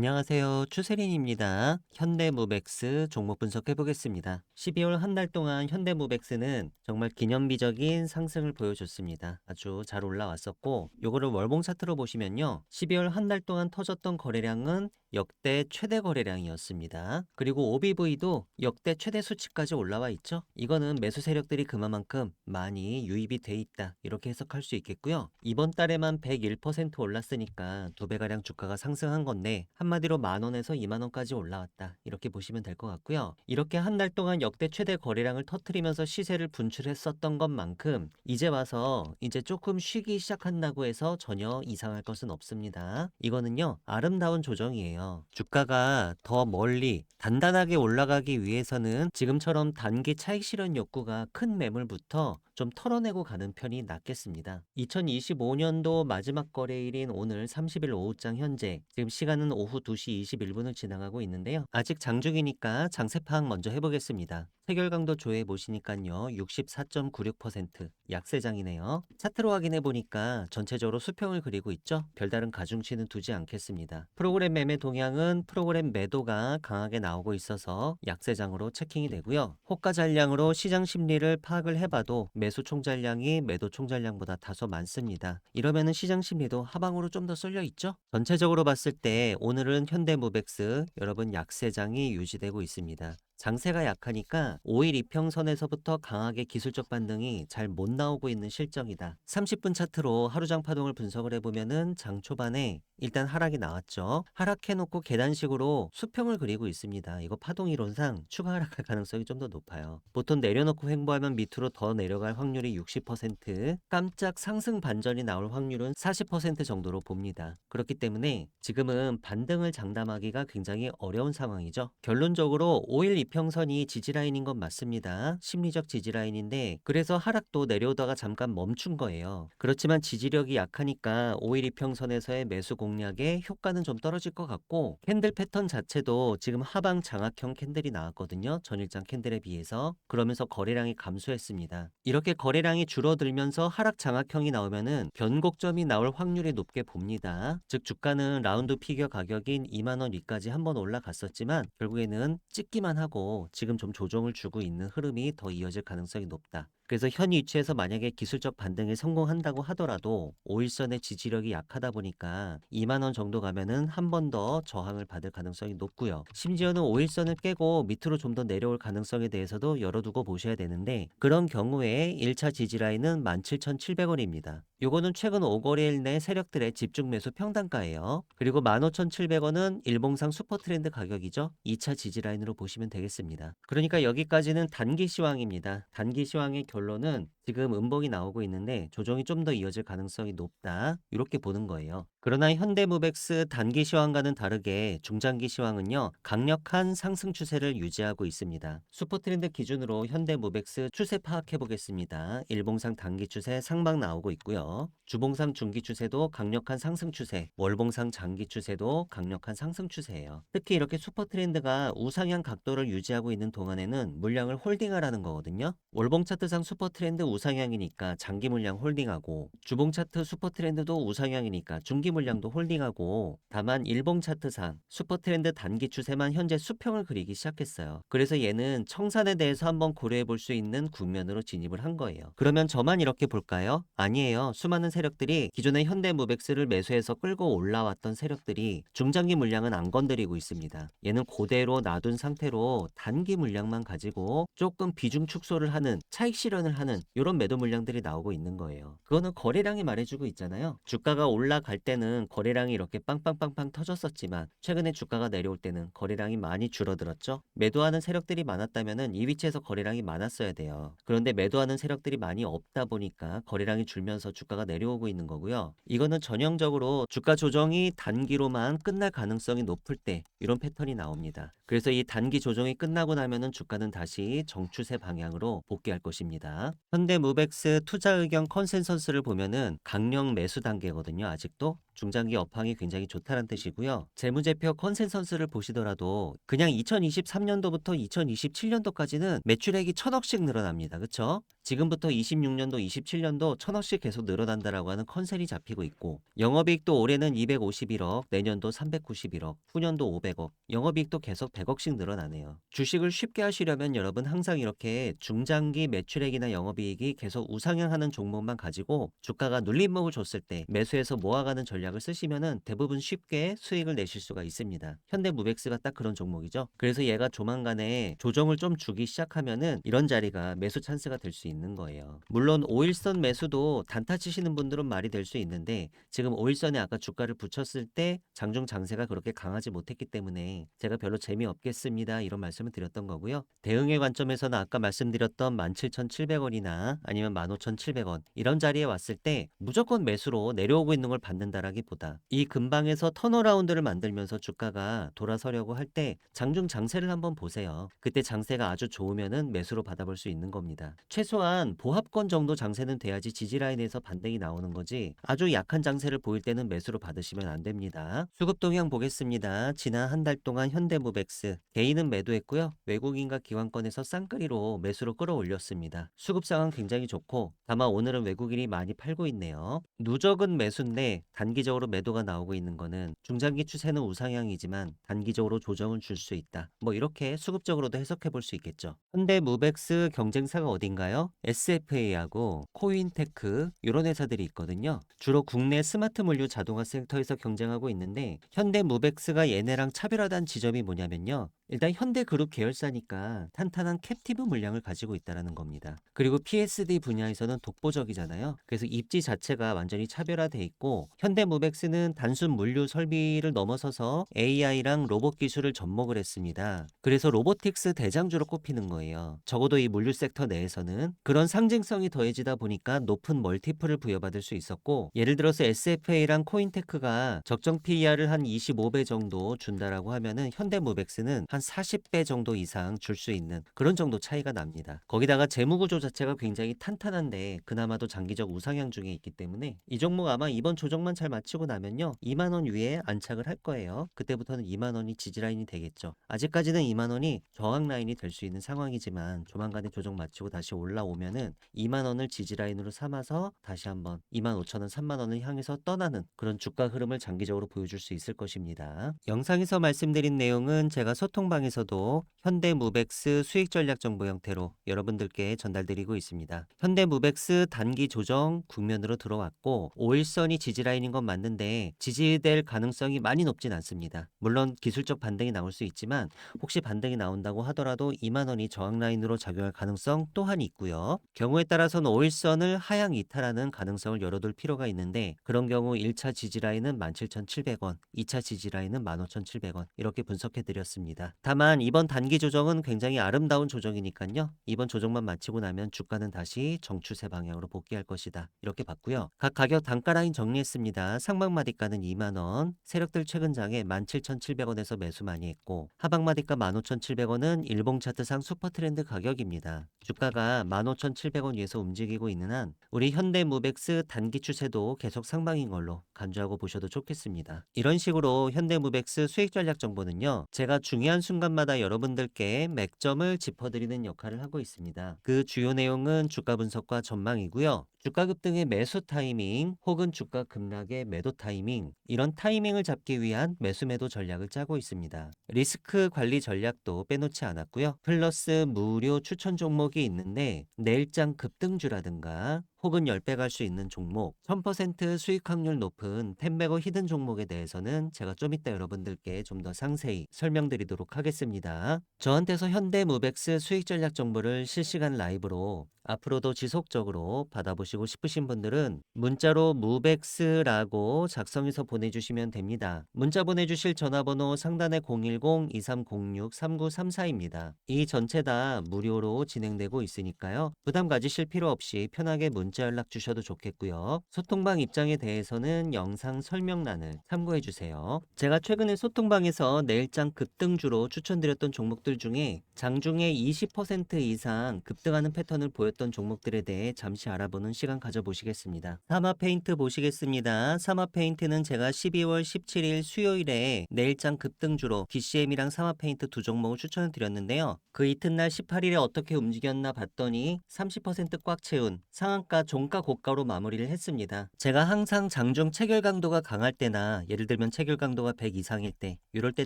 안녕하세요. 추세린입니다. 현대무백스 종목 분석해 보겠습니다. 12월 한 달 동안 현대무백스는 정말 기념비적인 상승을 보여줬습니다. 아주 잘 올라왔었고, 요거를 월봉 차트로 보시면요. 12월 한 달 동안 터졌던 거래량은 역대 최대 거래량이었습니다. 그리고 OBV도 역대 최대 수치까지 올라와 있죠. 이거는 매수 세력들이 그만큼 많이 유입이 돼 있다. 이렇게 해석할 수 있겠고요. 이번 달에만 101% 올랐으니까 2배가량 주가가 상승한 건데, 한마디로 10,000원에서 20,000원까지 올라왔다. 이렇게 보시면 될 것 같고요. 이렇게 한 달 동안 역대 최대 거래량을 터트리면서 시세를 분출했었던 것만큼 이제 와서 이제 조금 쉬기 시작한다고 해서 전혀 이상할 것은 없습니다. 이거는요, 아름다운 조정이에요. 주가가 더 멀리 단단하게 올라가기 위해서는 지금처럼 단기 차익 실현 욕구가 큰 매물부터 좀 털어내고 가는 편이 낫겠습니다. 2025년도 마지막 거래일인 오늘 30일 오후장 현재 지금 시간은 오후 2시 21분을 지나가고 있는데요. 아직 장중이니까 장세 파악 먼저 해보겠습니다. 세결 강도 조회 보시니까요. 64.96% 약세장이네요. 차트로 확인해 보니까 전체적으로 수평을 그리고 있죠. 별다른 가중치는 두지 않겠습니다. 프로그램 매매 동향은 프로그램 매도가 강하게 나오고 있어서 약세장으로 체킹이 되고요. 호가 잔량으로 시장 심리를 파악을 해봐도 매수 총잔량이 매도 총잔량보다 다소 많습니다. 이러면은 시장 심리도 하방으로 좀 더 쏠려 있죠. 전체적으로 봤을 때 오늘은 현대무백스 여러분 약세장이 유지되고 있습니다. 장세가 약하니까 5일 이평선에서부터 강하게 기술적 반등이 잘 못 나오고 있는 실정이다. 30분 차트로 하루장 파동을 분석을 해보면은 장 초반에 일단 하락이 나왔죠. 하락해놓고 계단식으로 수평을 그리고 있습니다. 이거 파동 이론상 추가 하락할 가능성이 좀 더 높아요. 보통 내려놓고 횡보하면 밑으로 더 내려갈 확률이 60%, 깜짝 상승 반전이 나올 확률은 40% 정도로 봅니다. 그렇기 때문에 지금은 반등을 장담하기가 굉장히 어려운 상황이죠. 결론적으로 5일 이평선이 지지라인인 건 맞습니다. 심리적 지지라인인데 그래서 하락도 내려오다가 잠깐 멈춘 거예요. 그렇지만 지지력이 약하니까 5일 이평선에서의 매수 공략의 효과는 좀 떨어질 것 같고, 캔들 패턴 자체도 지금 하방 장악형 캔들이 나왔거든요. 전일장 캔들에 비해서. 그러면서 거래량이 감소했습니다. 이렇게 거래량이 줄어들면서 하락 장악형이 나오면은 변곡점이 나올 확률이 높게 봅니다. 즉 주가는 라운드 피겨 가격인 20,000원 위까지 한번 올라갔었지만 결국에는 찍기만 하고 지금 좀 조정을 주고 있는 흐름이 더 이어질 가능성이 높다. 그래서 현 위치에서 만약에 기술적 반등에 성공한다고 하더라도 5일선의 지지력이 약하다 보니까 20,000원 정도 가면은 한 번 더 저항을 받을 가능성이 높고요. 심지어는 5일선을 깨고 밑으로 좀 더 내려올 가능성에 대해서도 열어두고 보셔야 되는데, 그런 경우에 1차 지지라인은 17,700원입니다. 요거는 최근 5거래일 내 세력들의 집중 매수 평단가예요. 그리고 15,700원은 일봉상 슈퍼트렌드 가격이죠. 2차 지지라인으로 보시면 되겠습니다. 그러니까 여기까지는 단기 시황입니다. 단기 시황의 결론은 지금 음봉이 나오고 있는데 조정이 좀 더 이어질 가능성이 높다. 이렇게 보는 거예요. 그러나 현대무백스 단기 시황과는 다르게 중장기 시황은요, 강력한 상승 추세를 유지하고 있습니다. 슈퍼트렌드 기준으로 현대무백스 추세 파악해 보겠습니다. 일봉상 단기 추세 상방 나오고 있고요. 주봉상 중기 추세도 강력한 상승 추세, 월봉상 장기 추세도 강력한 상승 추세예요. 특히 이렇게 슈퍼트렌드가 우상향 각도를 유지하고 있는 동안에는 물량을 홀딩하라는 거거든요. 월봉 차트상 슈퍼트렌드 우상향이니까 장기 물량 홀딩하고, 주봉 차트 슈퍼트렌드도 우상향이니까 중기 물량도 홀딩하고, 다만 일봉 차트상 슈퍼트렌드 단기 추세만 현재 수평을 그리기 시작했어요. 그래서 얘는 청산에 대해서 한번 고려해 볼 수 있는 국면으로 진입을 한 거예요. 그러면 저만 이렇게 볼까요? 아니에요. 수많은 세력들이 기존의 현대무백스를 매수해서 끌고 올라왔던 세력들이 중장기 물량은 안 건드리고 있습니다. 얘는 그대로 놔둔 상태로 단기 물량만 가지고 조금 비중 축소를 하는, 차익 실현을 하는 이런 매도 물량들이 나오고 있는 거예요. 그거는 거래량이 말해주고 있잖아요. 주가가 올라갈 때는 거래량이 이렇게 빵빵빵빵 터졌었지만 최근에 주가가 내려올 때는 거래량이 많이 줄어들었죠. 매도하는 세력들이 많았다면은 이 위치에서 거래량이 많았어야 돼요. 그런데 매도하는 세력들이 많이 없다 보니까 거래량이 줄면서 주가가 내려오고 있는 거고요. 이거는 전형적으로 주가 조정이 단기로만 끝날 가능성이 높을 때 이런 패턴이 나옵니다. 그래서 이 단기 조정이 끝나고 나면은 주가는 다시 정추세 방향으로 복귀할 것입니다. 현대무백스 투자 의견 컨센서스를 보면은 강력 매수 단계거든요. 아직도 중장기 업황이 굉장히 좋다는 뜻이고요. 재무제표 컨센서스를 보시더라도 그냥 2023년도부터 2027년도까지는 매출액이 1000억씩 늘어납니다. 그쵸? 지금부터 26년도, 27년도 1000억씩 계속 늘어난다라고 하는 컨셉이 잡히고 있고, 영업이익도 올해는 251억, 내년도 391억, 후년도 500억, 영업이익도 계속 100억씩 늘어나네요. 주식을 쉽게 하시려면 여러분 항상 이렇게 중장기 매출액이나 영업이익이 계속 우상향하는 종목만 가지고 주가가 눌림목을 줬을 때 매수해서 모아가는 전략을 쓰시면은 대부분 쉽게 수익을 내실 수가 있습니다. 현대무백스가 딱 그런 종목이죠. 그래서 얘가 조만간에 조정을 좀 주기 시작하면은 이런 자리가 매수 찬스가 될 수 있는 거예요. 물론 5일선 매수도 단타 치시는 분들은 말이 될 수 있는데, 지금 5일선에 아까 주가를 붙였을 때 장중 장세가 그렇게 강하지 못했기 때문에 제가 별로 재미없겠습니다 이런 말씀을 드렸던 거고요. 대응의 관점에서는 아까 말씀드렸던 17,700원이나 아니면 15,700원 이런 자리에 왔을 때 무조건 매수로 내려오고 있는 걸 받는다라기보다 이 근방에서 턴어라운드를 만들면서 주가가 돌아서려고 할 때 장중 장세를 한번 보세요. 그때 장세가 아주 좋으면은 매수로 받아볼 수 있는 겁니다. 최소한 보합권 정도 장세는 돼야지 지지라인에서 반등이 나오는 거지, 아주 약한 장세를 보일 때는 매수로 받으시면 안 됩니다. 수급 동향 보겠습니다. 지난 한 달 동안 현대무백스 개인은 매도했고요. 외국인과 기관권에서 쌍끌이로 매수로 끌어올렸습니다. 수급 상황 굉장히 좋고, 다만 오늘은 외국인이 많이 팔고 있네요. 누적은 매수인데 단기적으로 매도가 나오고 있는 거는 중장기 추세는 우상향이지만 단기적으로 조정을 줄 수 있다, 뭐 이렇게 수급적으로도 해석해 볼 수 있겠죠. 현대무백스 경쟁사가 어딘가요? SFA하고 코인테크 이런 회사들이 있거든요. 주로 국내 스마트 물류 자동화 섹터에서 경쟁하고 있는데, 현대무백스가 얘네랑 차별화된 지점이 뭐냐면요, 일단 현대그룹 계열사니까 탄탄한 캡티브 물량을 가지고 있다는 겁니다. 그리고 PSD 분야에서는 독보적이잖아요. 그래서 입지 자체가 완전히 차별화돼 있고, 현대무백스는 단순 물류 설비를 넘어서서 AI랑 로봇 기술을 접목을 했습니다. 그래서 로보틱스 대장주로 꼽히는 거예요. 적어도 이 물류 섹터 내에서는 그런 상징성이 더해지다 보니까 높은 멀티플을 부여받을 수 있었고, 예를 들어서 SFA랑 코인테크가 적정 PER을 한 25배 정도 준다라고 하면은 현대무백스는 한 40배 정도 이상 줄 수 있는 그런 정도 차이가 납니다. 거기다가 재무구조 자체가 굉장히 탄탄한데 그나마도 장기적 우상향 중에 있기 때문에 이 종목 아마 이번 조정만 잘 마치고 나면요 2만원 위에 안착을 할 거예요. 그때부터는 2만원이 지지라인이 되겠죠. 아직까지는 2만원이 저항 라인이 될 수 있는 상황이지만 조만간에 조정 마치고 다시 올라오면은 2만원을 지지라인으로 삼아서 다시 한번 25,000원, 3만원을 향해서 떠나는 그런 주가 흐름을 장기적으로 보여줄 수 있을 것입니다. 영상에서 말씀드린 내용은 제가 소통방에서도 현대무백스 수익 전략 정보 형태로 여러분들께 전달드리고 있습니다. 현대무백스 단기 조정 국면으로 들어왔고 5일선이 지지라인인 건 맞는데 지지될 가능성이 많이 높진 않습니다. 물론 기술적 반등이 나올 수 있지만 혹시 반등이 나온다고 하더라도 2만원이 저항 라인으로 작용할 가능성 또한 있고요. 경우에 따라서는 5일선을 하향 이탈하는 가능성을 열어둘 필요가 있는데, 그런 경우 1차 지지라인은 17,700원, 2차 지지라인은 15,700원 이렇게 분석해 드렸습니다. 다만 이번 단기 조정은 굉장히 아름다운 조정이니까요. 이번 조정만 마치고 나면 주가는 다시 정추세 방향으로 복귀할 것이다 이렇게 봤고요. 각 가격 단가 라인 정리했습니다. 상방마디가는 2만원, 세력들 최근 장에 17,700원에서 매수 많이 했고, 하방마디가 15,700원은 일봉 차트상 슈퍼트렌드 가격입니다. 주가가 15,700원 위에서 움직이고 있는 한 우리 현대무백스 단기 추세도 계속 상방인 걸로 간주하고 보셔도 좋겠습니다. 이런 식으로 현대무백스 수익 전략 정보는요, 제가 중요한 순간마다 여러분들께 맥점을 짚어드리는 역할을 하고 있습니다. 그 주요 내용은 주가 분석과 전망이고요. 주가 급등의 매수 타이밍 혹은 주가 급락의 매도 타이밍, 이런 타이밍을 잡기 위한 매수 매도 전략을 짜고 있습니다. 리스크 관리 전략도 빼놓지 않았고요. 플러스 무료 추천 종목이 있는데 내일장 급등주라든가 혹은 10배 갈 수 있는 종목, 1000% 수익 확률 높은 템베거 히든 종목에 대해서는 제가 좀 이따 여러분들께 좀 더 상세히 설명드리도록 하겠습니다. 저한테서 현대무백스 수익 전략 정보를 실시간 라이브로 앞으로도 지속적으로 받아보시고 싶으신 분들은 문자로 무백스라고 작성해서 보내주시면 됩니다. 문자 보내주실 전화번호 상단에 010-2306-3934입니다. 이 전체 다 무료로 진행되고 있으니까요. 부담 가지실 필요 없이 편하게 문자 연락 주셔도 좋겠고요. 소통방 입장에 대해서는 영상 설명란을 참고해주세요. 제가 최근에 소통방에서 내일장 급등주로 추천드렸던 종목들 중에 장중에 20% 이상 급등하는 패턴을 보였던 종목들에 대해 잠시 알아보는 시간 가져보시겠습니다. 사마페인트 보시겠습니다. 사마페인트는 제가 12월 17일 수요일에 내일장 급등주로 DCM이랑 사마페인트 두 종목을 추천을 드렸는데요. 그 이튿날 18일에 어떻게 움직였나 봤더니 30%꽉 채운 상한가 종가 고가로 마무리를 했습니다. 제가 항상 장중 체결 강도가 강할 때나 예를 들면 체결 강도가 100 이상일 때 이럴 때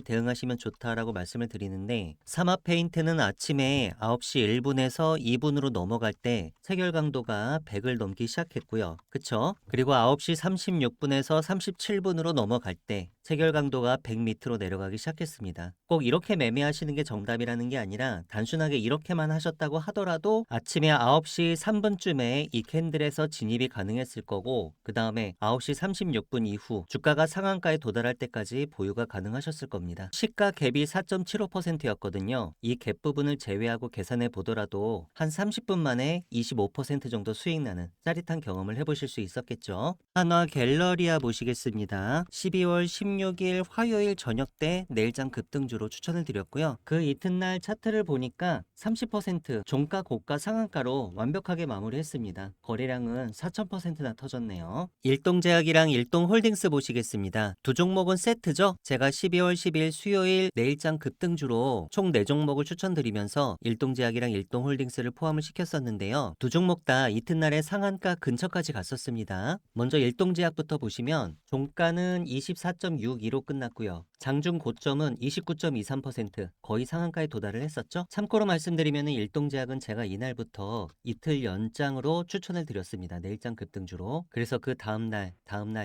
대응하시면 좋다라고 말씀을 드리는데, 사마페인트는 아침에 9시 1분에서 2분으로 넘어갈 때 체결 강도가 100을 넘기 시작했고요. 그쵸? 그리고 9시 36분에서 37분으로 넘어갈 때 체결 강도가 100 밑으로 내려가기 시작했습니다. 꼭 이렇게 매매하시는 게 정답이라는 게 아니라 단순하게 이렇게만 하셨다고 하더라도 아침에 9시 3분쯤에 이 캔들에서 진입이 가능했을 거고, 그 다음에 9시 36분 이후 주가가 상한가에 도달할 때까지 보유가 가능하셨을 겁니다. 시가 갭이 4.75%였거든요. 이 갭 부분을 제외하고 계산해 보더라도 한 30분 만에 25% 정도 수익 나는 짜릿한 경험을 해보실 수 있었겠죠. 한화 갤러리아 보시겠습니다. 12월 16일 화요일 저녁 때 내일장 급등주로 추천을 드렸고요. 그 이튿날 차트를 보니까 30% 종가 고가 상한가로 완벽하게 마무리했습니다. 거래량은 4000%나 터졌네요. 일동제약이랑 일동홀딩스 보시겠습니다. 두 종목은 세트죠. 제가 12월 10일 수요일 내일장 급등주로 총 4종목을 추천드리면서 일동제약이랑 일동홀딩스를 포함을 시켰었는데요. 두 종목 다 이튿날에 상한가 근처까지 갔었습니다. 먼저 일동제약부터 보시면 종가는 24.62로 끝났고요. 장중 고점은 29.23%, 거의 상한가에 도달을 했었죠. 참고로 말씀드리면 일동제약은 제가 이날부터 이틀 연장으로 추천을 드렸습니다. 내일장 급등주로. 그래서 그 다음날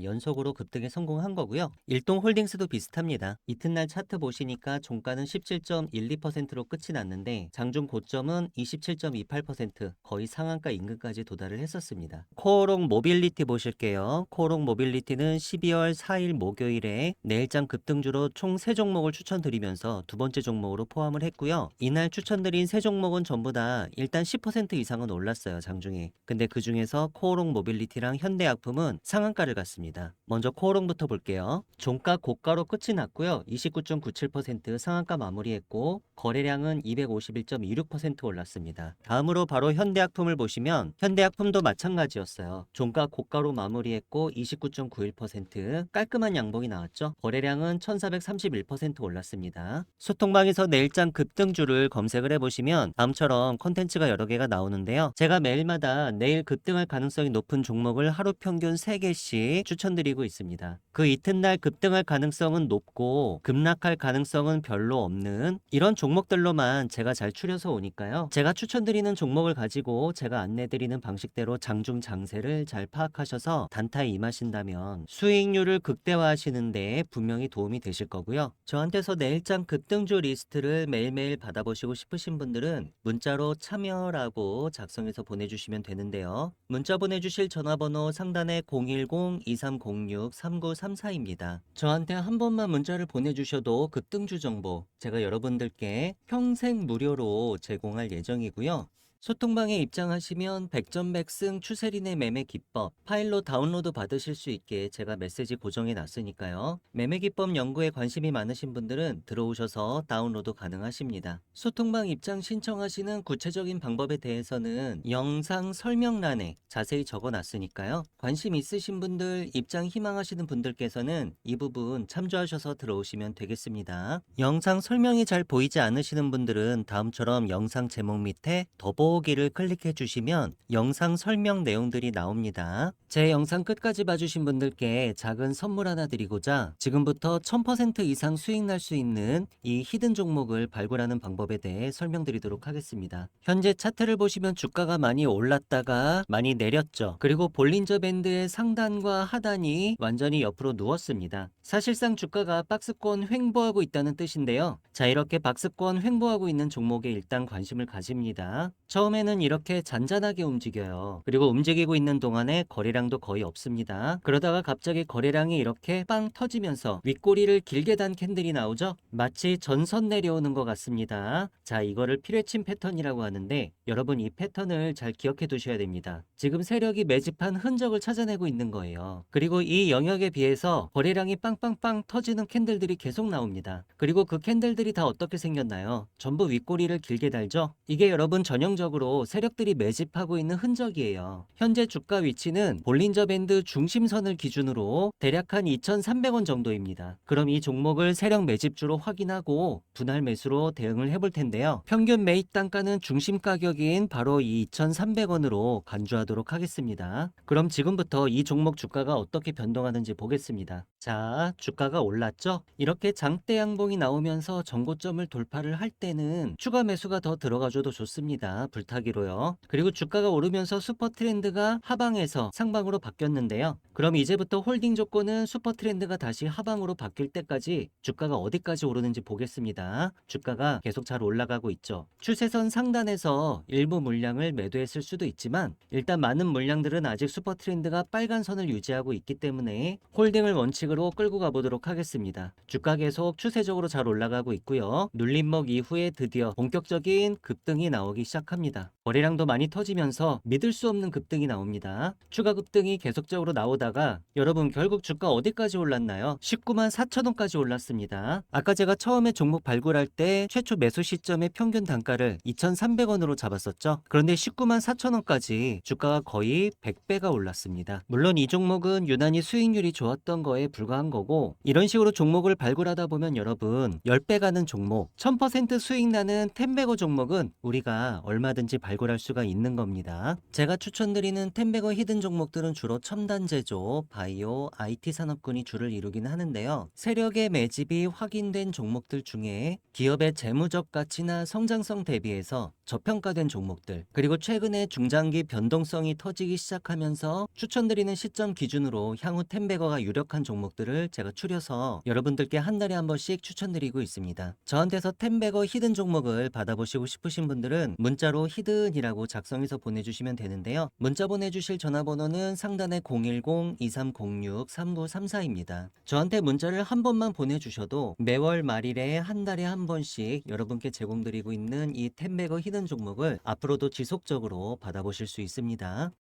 연속으로 급등에 성공한 거고요. 일동홀딩스도 비슷합니다. 이튿날 차트 보시니까 종가는 17.12%로 끝이 났는데 장중 고점은 27.28%, 거의 상한가 인근까지 도달을 했었습니다. 코오롱 모빌리티 보실게요. 코오롱 모빌리티는 12월 4일 목요일에 내일장 급등주로 총 3종목을 추천드리면서 두 번째 종목으로 포함을 했고요. 이날 추천드린 3종목은 전부 다 일단 10% 이상은 올랐어요, 장중에. 근데 그 중에서 코오롱 모빌리티랑 현대약품은 상한가를 갔습니다. 먼저 코오롱부터 볼게요. 종가 고가로 끝이 났고요. 29.97% 상한가 마무리했고 거래량은 251.26% 올랐습니다. 다음으로 바로 현대약품을 보시면 현대약품도 마찬가지였어요. 종가 고가로 마무리했고 29.91% 깔끔한 양봉이 나왔죠. 거래량은 1431% 올랐습니다. 소통방에서 내일장 급등주를 검색을 해보시면 다음처럼 콘텐츠가 여러 개가 나오는데요. 제가 매일마다 내일 급등할 가능성이 높은 종목을 하루 평균 3개씩 추천드리고 있습니다. 그 이튿날 급등할 가능성은 높고 급락할 가능성은 별로 없는 이런 종목들로만 제가 잘 추려서 오니까요. 제가 추천드리는 종목을 가지고 제가 안내드리는 방식대로 장중 장세를 잘 파악하셔서 단타에 임하신다면 수익률을 극대화하시는데 분명히 도움이 되실 거고요. 저한테서 내일장 급등주 리스트를 매일매일 받아보시고 싶으신 분들은 문자로 참여라고 작성해서 보내주시면 되는데요. 문자 보내주실 전화번호 상단에 010-2306-3934입니다. 저한테 한 번만 문자를 보내주셔도 급등주 정보 제가 여러분들께 평생 무료로 제공할 예정이고요. 소통방에 입장하시면 백전백승 추세린의 매매 기법 파일로 다운로드 받으실 수 있게 제가 메시지 고정해 놨으니까요. 매매 기법 연구에 관심이 많으신 분들은 들어오셔서 다운로드 가능하십니다. 소통방 입장 신청하시는 구체적인 방법에 대해서는 영상 설명란에 자세히 적어 놨으니까요. 관심 있으신 분들, 입장 희망하시는 분들께서는 이 부분 참조하셔서 들어오시면 되겠습니다. 영상 설명이 잘 보이지 않으시는 분들은 다음처럼 영상 제목 밑에 더보기를 클릭해 주시면 영상 설명 내용들이 나옵니다. 제 영상 끝까지 봐주신 분들께 작은 선물 하나 드리고자 지금부터 1000% 이상 수익 날 수 있는 이 히든 종목을 발굴하는 방법에 대해 설명드리도록 하겠습니다. 현재 차트를 보시면 주가가 많이 올랐다가 많이 내렸죠. 그리고 볼린저 밴드의 상단과 하단이 완전히 옆으로 누웠습니다. 사실상 주가가 박스권 횡보하고 있다는 뜻인데요. 자, 이렇게 박스권 횡보하고 있는 종목에 일단 관심을 가집니다. 처음 처음에는 이렇게 잔잔하게 움직여요. 그리고 움직이고 있는 동안에 거래량도 거의 없습니다. 그러다가 갑자기 거래량이 이렇게 빵 터지면서 윗꼬리를 길게 단 캔들이 나오죠? 마치 전선 내려오는 것 같습니다. 자, 이거를 피뢰침 패턴이라고 하는데 여러분 이 패턴을 잘 기억해 두셔야 됩니다. 지금 세력이 매집한 흔적을 찾아내고 있는 거예요. 그리고 이 영역에 비해서 거래량이 빵빵빵 터지는 캔들들이 계속 나옵니다. 그리고 그 캔들들이 다 어떻게 생겼나요? 전부 윗꼬리를 길게 달죠? 이게 여러분 전형적으로 세력들이 매집하고 있는 흔적이에요. 현재 주가 위치는 볼린저 밴드 중심선을 기준으로 대략 한 2,300원 정도입니다. 그럼 이 종목을 세력 매집주로 확인하고 분할 매수로 대응을 해볼 텐데요. 평균 매입 단가는 중심 가격인 바로 이 2,300원으로 간주하도록 하겠습니다. 그럼 지금부터 이 종목 주가가 어떻게 변동하는지 보겠습니다. 자, 주가가 올랐죠? 이렇게 장대 양봉이 나오면서 전고점을 돌파를 할 때는 추가 매수가 더 들어가줘도 좋습니다. 불타기로요. 그리고 주가가 오르면서 슈퍼 트렌드가 하방에서 상방으로 바뀌었는데요. 그럼 이제부터 홀딩 조건은 슈퍼 트렌드가 다시 하방으로 바뀔 때까지 주가가 어디까지 오르는지 보겠습니다. 주가가 계속 잘 올라가고 있죠. 추세선 상단에서 일부 물량을 매도했을 수도 있지만 일단 많은 물량들은 아직 슈퍼 트렌드가 빨간 선을 유지하고 있기 때문에 홀딩을 원칙으로 끌고 가보도록 하겠습니다. 주가 계속 추세적으로 잘 올라가고 있고요. 눌림목 이후에 드디어 본격적인 급등이 나오기 시작합니다. 거래량도 많이 터지면서 믿을 수 없는 급등이 나옵니다. 추가 급등이 계속적으로 나오다가 여러분 결국 주가 어디까지 올랐나요? 19만 4천원까지 올랐습니다. 아까 제가 처음에 종목 발굴할 때 최초 매수 시점의 평균 단가를 2,300원으로 잡았었죠. 그런데 19만 4천원까지 주가가 거의 100배가 올랐습니다. 물론 이 종목은 유난히 수익률이 좋았던 거에 불과한 거고 이런 식으로 종목을 발굴하다 보면 여러분 10배 가는 종목, 1000% 수익 나는 텐베거 종목은 우리가 얼마든지 발굴할 수가 있는 겁니다. 제가 추천드리는 텐베거 히든 종목들은 주로 첨단 제조, 바이오, IT 산업군이 주를 이루긴 하는데요. 세력의 매집이 확인된 종목들 중에 기업의 재무적 가치나 성장성 대비해서 저평가된 종목들, 그리고 최근에 중장기 변동성이 터지기 시작하면서 추천드리는 시점 기준으로 향후 텐베거가 유력한 종목들을 제가 추려서 여러분들께 한 달에 한 번씩 추천드리고 있습니다. 저한테서 텐베거 히든 종목을 받아보시고 싶으신 분들은 문자로 히든이라고 작성해서 보내주시면 되는데요. 문자 보내주실 전화번호는 상단에 010-2306-3934입니다. 저한테 문자를 한 번만 보내주셔도 매월 말일에 한 달에 한 번씩 여러분께 제공드리고 있는 이 텐베거 히든 종목을 앞으로도 지속적으로 받아보실 수 있습니다.